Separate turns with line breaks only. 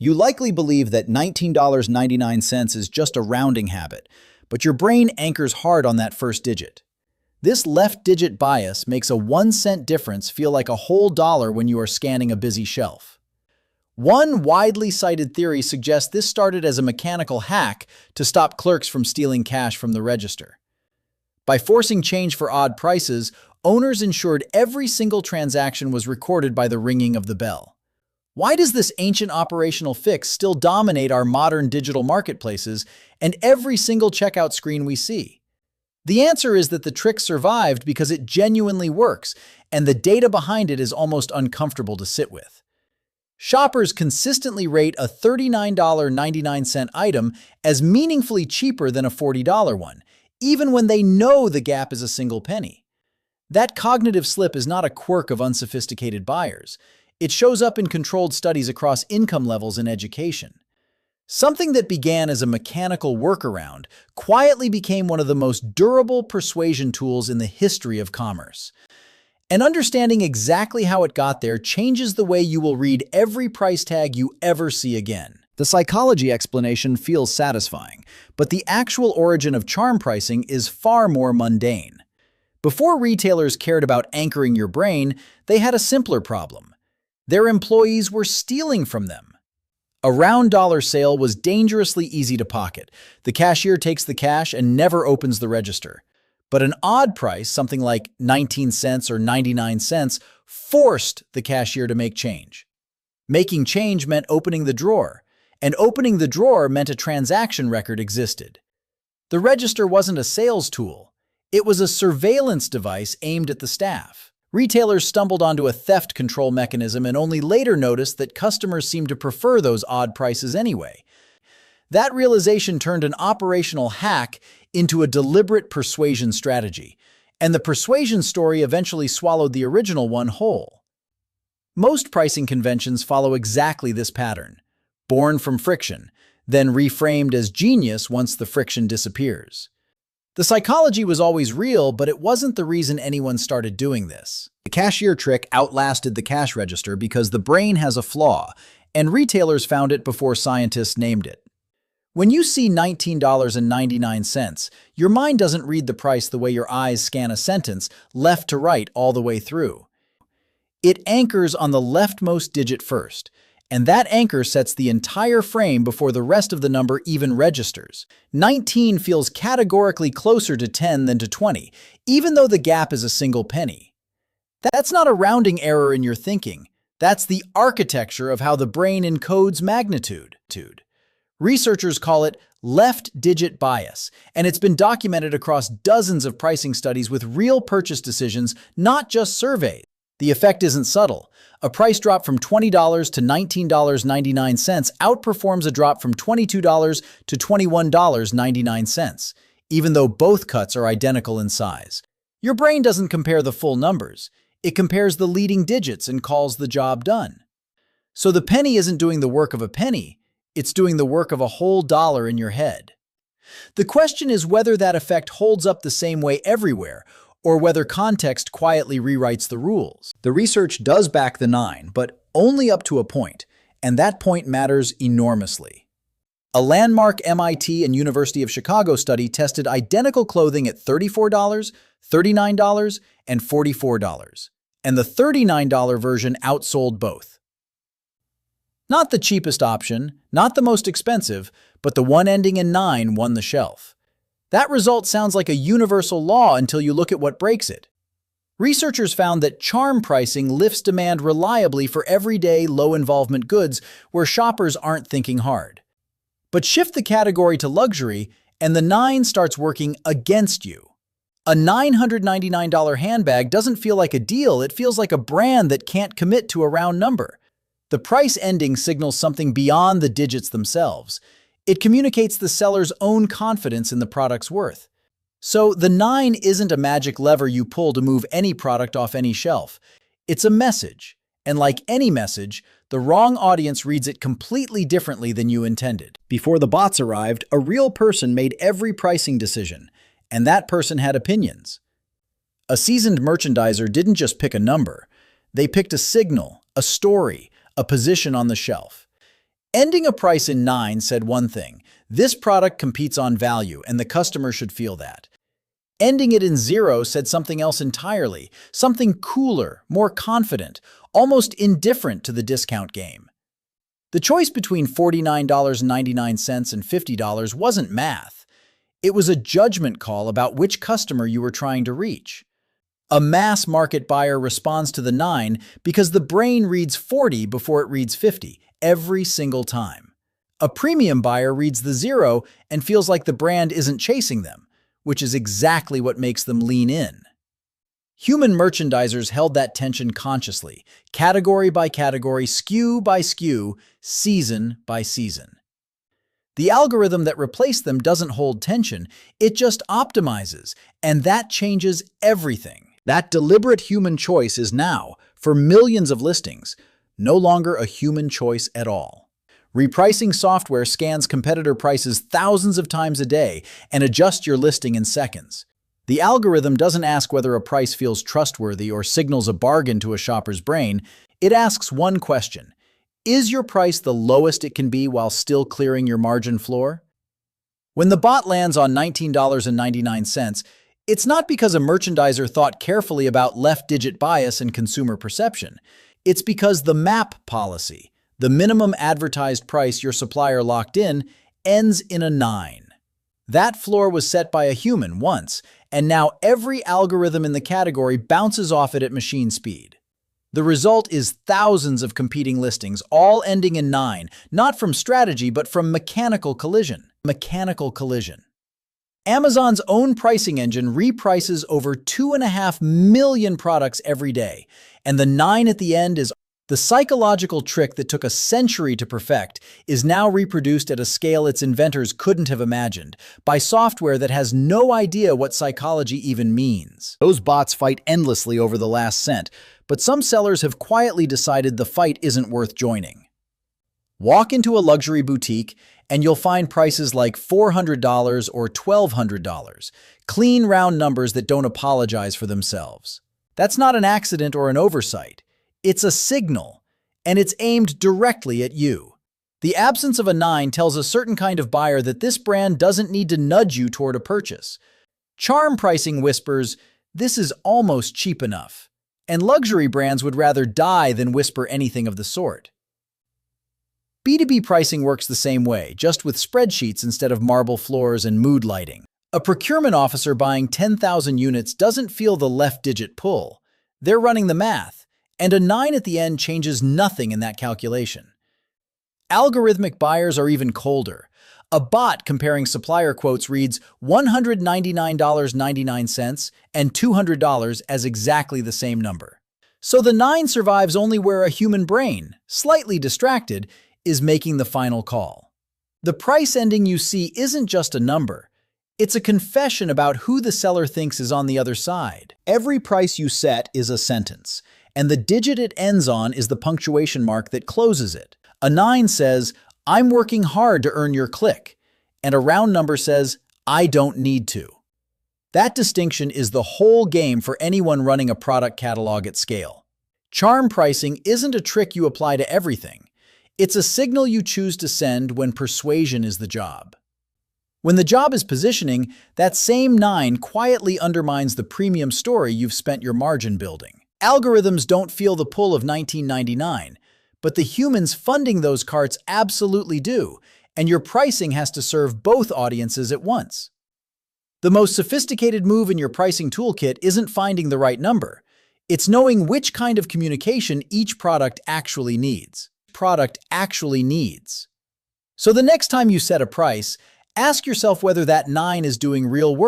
You likely believe that $19.99 is just a rounding habit, but your brain anchors hard on that first digit. This left-digit bias makes a 1-cent difference feel like a whole dollar when you are scanning a busy shelf. One widely cited theory suggests this started as a mechanical hack to stop clerks from stealing cash from the register. By forcing change for odd prices, owners ensured every single transaction was recorded by the ringing of the bell. Why does this ancient operational fix still dominate our modern digital marketplaces and every single checkout screen we see? The answer is that the trick survived because it genuinely works, and the data behind it is almost uncomfortable to sit with. Shoppers consistently rate a $39.99 item as meaningfully cheaper than a $40 one, even when they know the gap is a single penny. That cognitive slip is not a quirk of unsophisticated buyers. It shows up in controlled studies across income levels and education. Something that began as a mechanical workaround quietly became one of the most durable persuasion tools in the history of commerce. And understanding exactly how it got there changes the way you will read every price tag you ever see again. The psychology explanation feels satisfying, but the actual origin of charm pricing is far more mundane. Before retailers cared about anchoring your brain, they had a simpler problem. Their employees were stealing from them. A round dollar sale was dangerously easy to pocket. The cashier takes the cash and never opens the register. But an odd price, something like 19 cents or 99 cents, forced the cashier to make change. Making change meant opening the drawer, and opening the drawer meant a transaction record existed. The register wasn't a sales tool. It was a surveillance device aimed at the staff. Retailers stumbled onto a theft control mechanism and only later noticed that customers seemed to prefer those odd prices anyway. That realization turned an operational hack into a deliberate persuasion strategy, and the persuasion story eventually swallowed the original one whole. Most pricing conventions follow exactly this pattern, born from friction, then reframed as genius once the friction disappears. The psychology was always real, but it wasn't the reason anyone started doing this. The cashier trick outlasted the cash register because the brain has a flaw, and retailers found it before scientists named it. When you see $19.99, your mind doesn't read the price the way your eyes scan a sentence left to right all the way through. It anchors on the leftmost digit first, and that anchor sets the entire frame before the rest of the number even registers. 19 feels categorically closer to 10 than to 20, even though the gap is a single penny. That's not a rounding error in your thinking. That's the architecture of how the brain encodes magnitude. Researchers call it left-digit bias, and it's been documented across dozens of pricing studies with real purchase decisions, not just surveys. The effect isn't subtle. A price drop from $20 to $19.99 outperforms a drop from $22 to $21.99, even though both cuts are identical in size. Your brain doesn't compare the full numbers. It compares the leading digits and calls the job done. So the penny isn't doing the work of a penny, it's doing the work of a whole dollar in your head. The question is whether that effect holds up the same way everywhere, or whether context quietly rewrites the rules. The research does back the 9, but only up to a point, and that point matters enormously. A landmark MIT and University of Chicago study tested identical clothing at $34, $39, and $44, and the $39 version outsold both. Not the cheapest option, not the most expensive, but the one ending in 9 won the shelf. That result sounds like a universal law until you look at what breaks it. Researchers found that charm pricing lifts demand reliably for everyday, low-involvement goods where shoppers aren't thinking hard. But shift the category to luxury, and the 9 starts working against you. A $999 handbag doesn't feel like a deal, it feels like a brand that can't commit to a round number. The price ending signals something beyond the digits themselves. It communicates the seller's own confidence in the product's worth. So the 9 isn't a magic lever you pull to move any product off any shelf. It's a message, and like any message, the wrong audience reads it completely differently than you intended. Before the bots arrived, a real person made every pricing decision, and that person had opinions. A seasoned merchandiser didn't just pick a number. They picked a signal, a story, a position on the shelf. Ending a price in 9 said one thing: this product competes on value, and the customer should feel that. Ending it in 0 said something else entirely, something cooler, more confident, almost indifferent to the discount game. The choice between $49.99 and $50 wasn't math. It was a judgment call about which customer you were trying to reach. A mass market buyer responds to the 9 because the brain reads 40 before it reads 50, every single time. A premium buyer reads the 0 and feels like the brand isn't chasing them, which is exactly what makes them lean in. Human merchandisers held that tension consciously, category by category, SKU by SKU, season by season. The algorithm that replaced them doesn't hold tension, it just optimizes, and that changes everything. That deliberate human choice is now, for millions of listings, no longer a human choice at all. Repricing software scans competitor prices thousands of times a day and adjusts your listing in seconds. The algorithm doesn't ask whether a price feels trustworthy or signals a bargain to a shopper's brain. It asks one question: is your price the lowest it can be while still clearing your margin floor? When the bot lands on $19.99, it's not because a merchandiser thought carefully about left-digit bias and consumer perception. It's because the MAP policy, the minimum advertised price your supplier locked in, ends in a 9. That floor was set by a human once, and now every algorithm in the category bounces off it at machine speed. The result is thousands of competing listings, all ending in 9, not from strategy but from mechanical collision. Amazon's own pricing engine reprices over 2.5 million products every day, and the 9 at the end is the psychological trick that took a century to perfect is now reproduced at a scale its inventors couldn't have imagined, by software that has no idea what psychology even means. Those bots fight endlessly over the last cent, but some sellers have quietly decided the fight isn't worth joining. Walk into a luxury boutique and you'll find prices like $400 or $1,200, clean round numbers that don't apologize for themselves. That's not an accident or an oversight. It's a signal, and it's aimed directly at you. The absence of a 9 tells a certain kind of buyer that this brand doesn't need to nudge you toward a purchase. Charm pricing whispers, "This is almost cheap enough," and luxury brands would rather die than whisper anything of the sort. B2B pricing works the same way, just with spreadsheets instead of marble floors and mood lighting. A procurement officer buying 10,000 units doesn't feel the left-digit pull. They're running the math, and a 9 at the end changes nothing in that calculation. Algorithmic buyers are even colder. A bot comparing supplier quotes reads $199.99 and $200 as exactly the same number. So the 9 survives only where a human brain, slightly distracted, is making the final call. The price ending you see isn't just a number. It's a confession about who the seller thinks is on the other side. Every price you set is a sentence, and the digit it ends on is the punctuation mark that closes it. A 9 says, "I'm working hard to earn your click," and a round number says, "I don't need to." That distinction is the whole game for anyone running a product catalog at scale. Charm pricing isn't a trick you apply to everything. It's a signal you choose to send when persuasion is the job. When the job is positioning, that same 9 quietly undermines the premium story you've spent your margin building. Algorithms don't feel the pull of $19.99, but the humans funding those carts absolutely do, and your pricing has to serve both audiences at once. The most sophisticated move in your pricing toolkit isn't finding the right number. It's knowing which kind of communication each product actually needs. So the next time you set a price, ask yourself whether that 9 is doing real work